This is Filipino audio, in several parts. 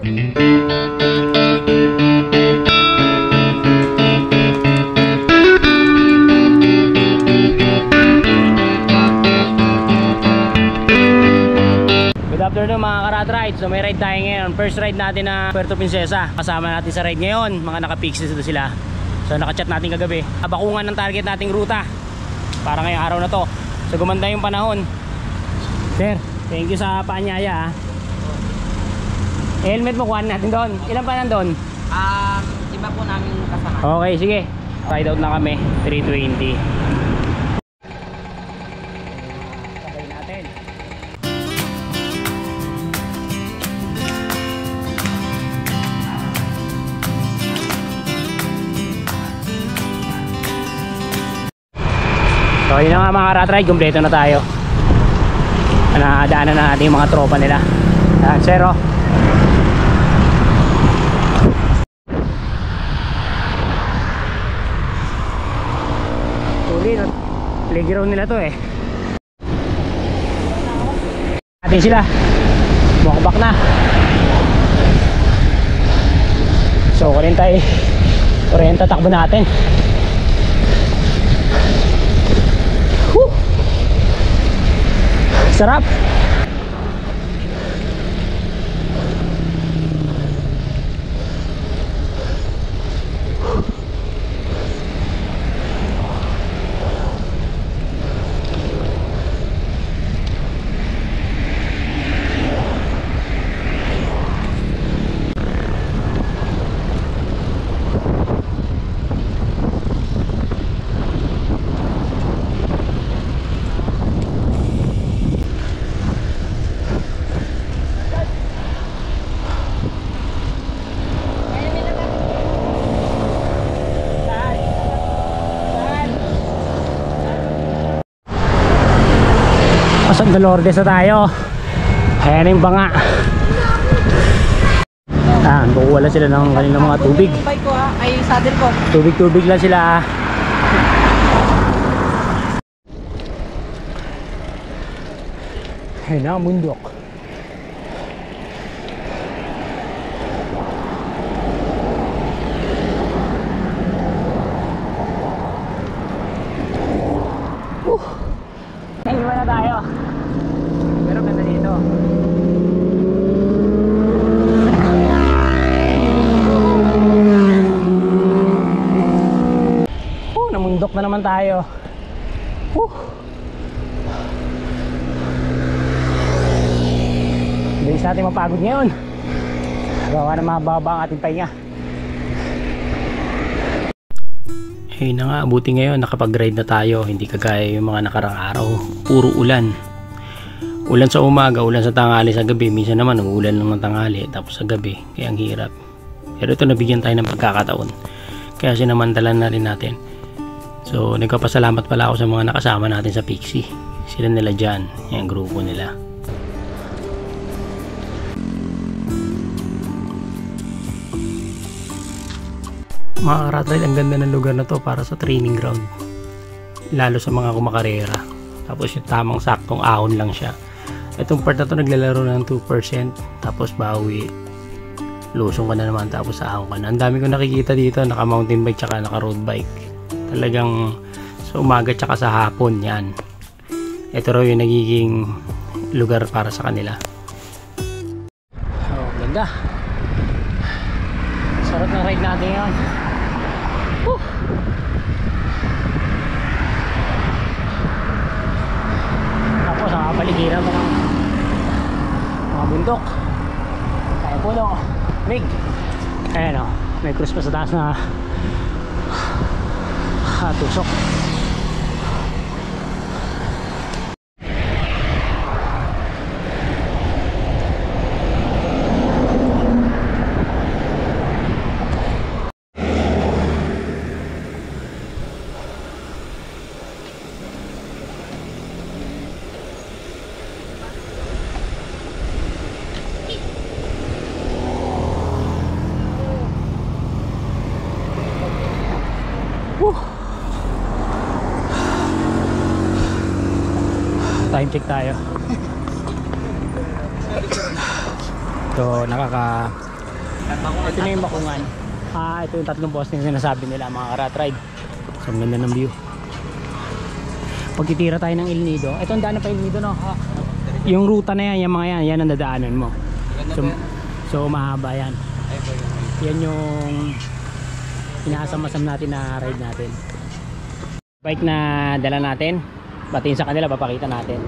Afternoon mga karat ride. So may ride tayo ngayon. First ride natin na Puerto Princesa. Kasama natin sa ride ngayon, mga naka-pixels dito sila. So naka-chat natin kagabi. Abakungan ng target nating ruta para ngayong araw na to. So gumanda yung panahon. Sir, thank you sa paanyaya. Helmet mo kuhaan natin doon. Ilan pa nandun? Iba po namin kasama. Okay, sige. Ride out na kami. 320. So yun na nga mga rat ride, kumpleto na tayo. Nadaanan na natin yung mga tropa nila. Yan, zero. Uli, playground nila to eh. Natin sila. Bukbak na. So 40 takbo natin. Sarap. Pasag na Lourdes na tayo. Ayan yung banga. Kukuha sila ng kanilang mga tubig. Bike ko ay saddle ko. Tubig lang sila. Ayan na, bundok. Iwan na tayo. Pero ganda dito. Namundok na naman tayo. Bilis natin mapagod ngayon. Gawa na mababa ang ating pahinga. Ayun na nga, buti ngayon nakapag-ride na tayo. Hindi kagaya yung mga nakarang araw. Puro ulan. Ulan sa umaga, ulan sa tanghali, sa gabi. Minsan naman umuulan lang ng tanghali, tapos sa gabi. Kaya ang hirap. Pero ito, nabigyan tayo ng pagkakataon. Kaya sinamantalan na rin natin. So nagpapasalamat pala ako sa mga nakasama natin sa Pixie. Sila nila dyan, yung grupo nila. Mga rat ride, ang ganda ng lugar na to para sa training ground. Lalo sa mga kumakarera. Tapos yung tamang saktong ahon lang siya. Itong part na to naglalaro ng 2%. Tapos bawi. Lusong ka na naman, tapos ahon ka na. Ang dami ko nakikita dito, naka mountain bike tsaka naka road bike. Talagang sa umaga tsaka sa hapon yan. Ito raw yung nagiging lugar para sa kanila. Oh, ganda. Sarap ng ride natin yan. Tapos ang kapaligiran mo ng mga bundok. Kaya puno. Mig. Ayan o. May cruise pa sa taas na tusok. Time check tayo. So nakaka Ito na yung Bakungan. Ito yung tatlong poste na sinasabi nila mga karat ride. So ang ganda ng view. Pag titira tayo ng El Nido, ito ang daan pa El Nido, no? Yung ruta na yan, yung mga yan ang dadaanan mo. So mahaba yan. Yan yung inaasam-asam natin na ride natin. Bike na dala natin, batiin sa kanila, papakita natin.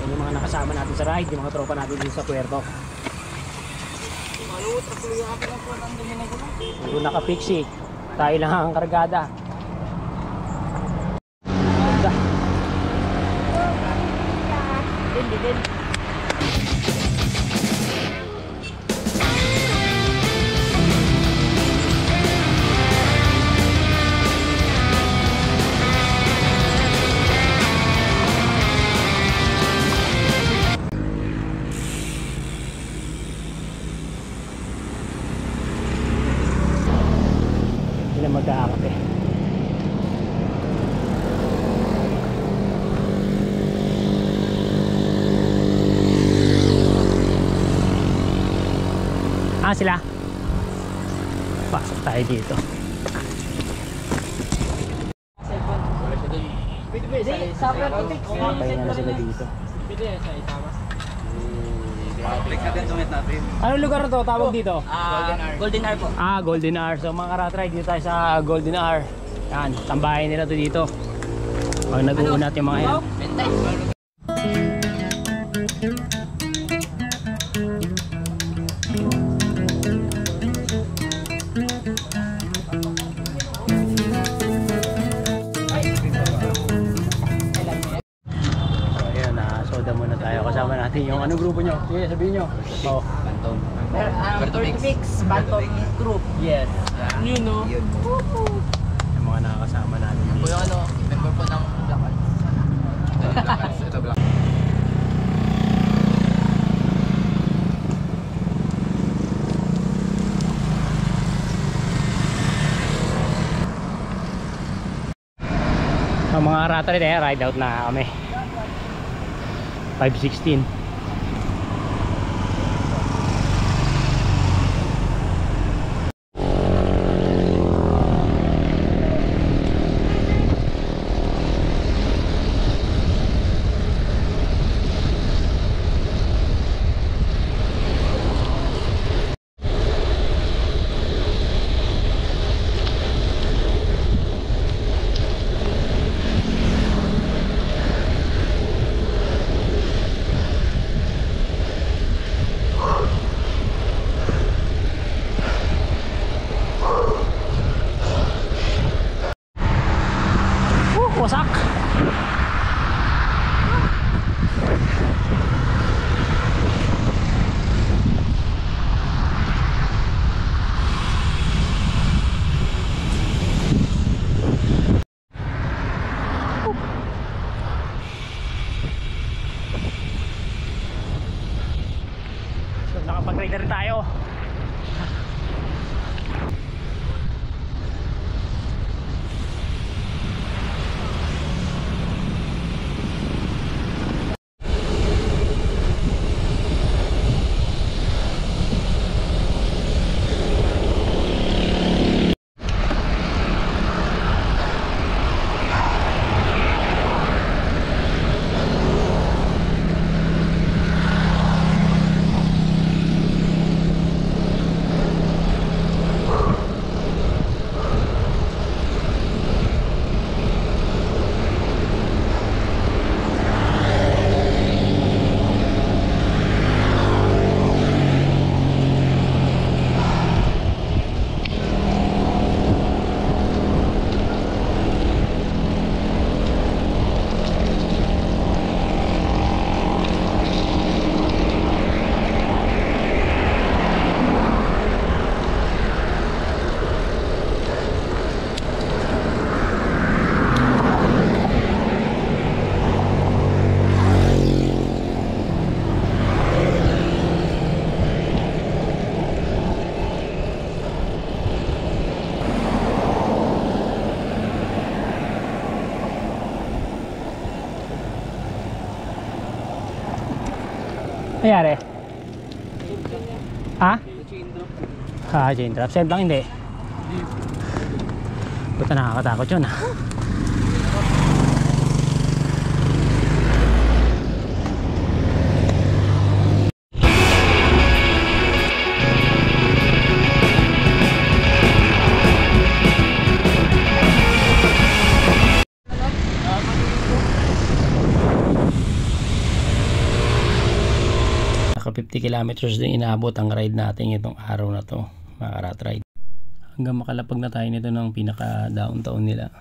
Yan yung mga nakasama natin sa ride, yung mga tropa natin dito sa Puerto. Puro naka-fixie, tayo lang ang kargada. Din. Hindi na magkakape. Sila. Pasok tayo dito. Papay na sila dito. Anong lugar na to? Tawag dito? Golden Hour po. Golden Hour. So mga karat-ride, dito tayo sa Golden Hour. Yan, tambahin nila to dito. Pag nag-uunat yung mga yan. Kasama natin yung anong grupo nyo? Sige, sabihin nyo. Bantom. Mix Bantom Group. Yes. You know. Yung mga nakakasama natin dito. Yung ano, member po ng Blackard. Ito Black. Mga rata rin ride out na kami. 5:16. Nangyari? Ha? Chain drop. Save lang hindi. Puta, nakakatakot yun ah. Naka 50 kilometers din inaabot ang ride natin itong araw na to, mga rat ride. Hanggang makalapag na tayo nito ng pinaka downtown nila.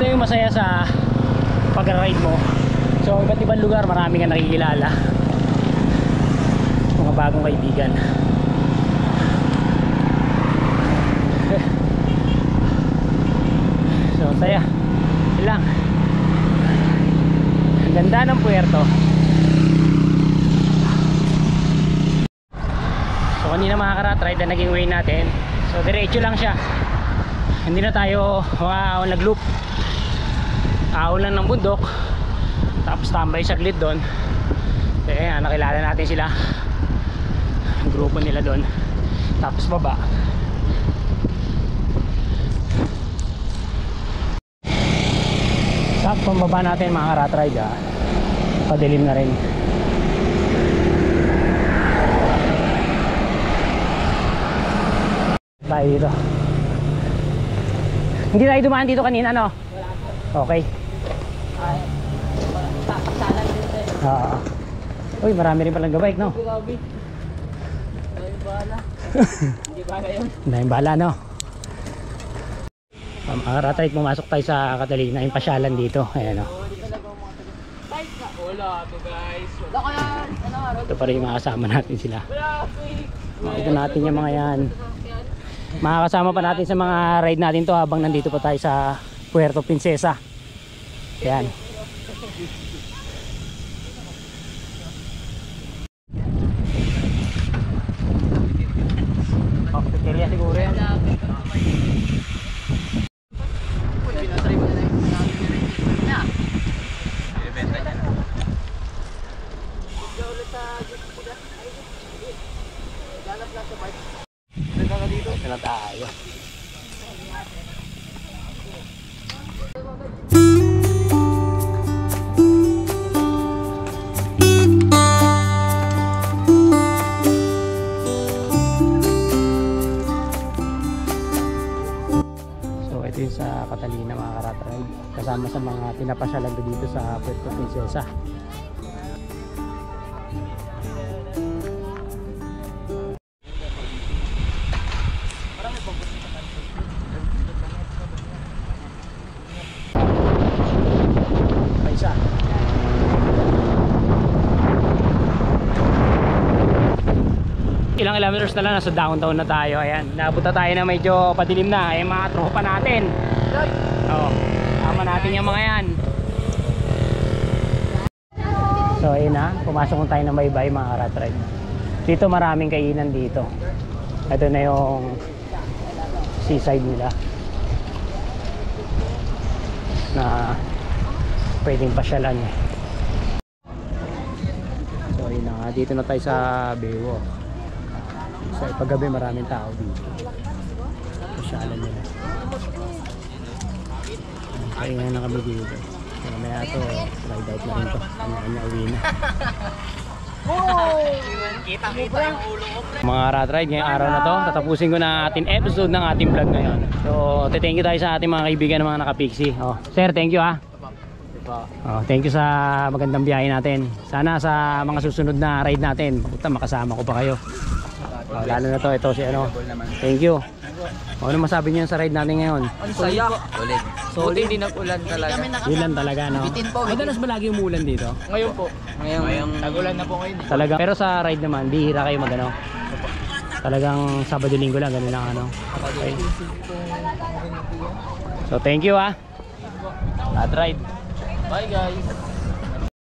Ito yung masaya sa pag-ride mo. So iba't ibang lugar, marami kang nakikilala, mga bagong kaibigan. So saya lang. Ang ganda ng puerto. So kanina mga karat ride na naging way natin. So diretso lang siya, hindi na tayo nag-loop. Ahon lang ng bundok, tapos tambay saglit doon. Eh, nakilala natin sila, ang grupo nila doon. Tapos baba. Tapos pambaba natin mga rat ride padilim na rin. Tayo dito. Hindi tayo dumaan dito kanina, no? Okay. Uy, marami rin palang gabike, no? Hindi bala yun. Hindi bala, no? Ang rat ride, pumasok tayo sa Catalina, yung pasyalan dito. Ayan, no? Wala to guys. Ito pa rin yung mga kasama natin sila. Ito natin yung mga yan. Makakasama pa natin sa mga ride natin to habang nandito pa tayo sa Puerto Princesa. Ayan. Pagkakilya siguro yan. Ito na tayo. So ito yung sa Catalina mga karat ride, kasama sa mga pinapasyalan dito sa Puerto Princesa. Ilang kilometers na lang, nasa downtown na tayo. Ayan, naabot na tayo na medyo padilim na. Ayan mga tropa natin. Tama natin yung mga yan. So ayun na, pumasok tayo na Maybay mga rat ride. Dito maraming kainan dito. Ito na yung seaside nila na pwedeng pasyalan. So ayun na, dito na tayo sa Baywalk. So paggabi maraming tao dito. Pasyalan nila. Kaya nga na kami dito. Mamaya ito, ride out na rin to. Kanya-kanya uwi na. Kita-kita yung ulo ko. Mga rat ride ngayong araw na to, tatapusin ko na ating episode ng ating vlog ngayon. So, thank you tayo sa ating mga kaibigan ng mga naka-pixie. Oh, sir, thank you ha. Oh, thank you sa magandang biyahe natin. Sana sa mga susunod na ride natin, makasama ko pa kayo. Oh, lalo na to, ito si ano. Thank you. Ano masabi niyo sa ride natin ngayon? Ang saya. Solid. Solid, hindi nag-ulan talaga. Ulan talaga, no? Bitin po. Madalas ba lagi umulan dito? Ngayon po. Ngayon. Nag-ulan na po ngayon. Talaga. Pero sa ride naman, bihira kayo magano. Talagang Sabado Linggo lang, ganun lang ano. Okay. So thank you ha. Rat ride. Bye guys.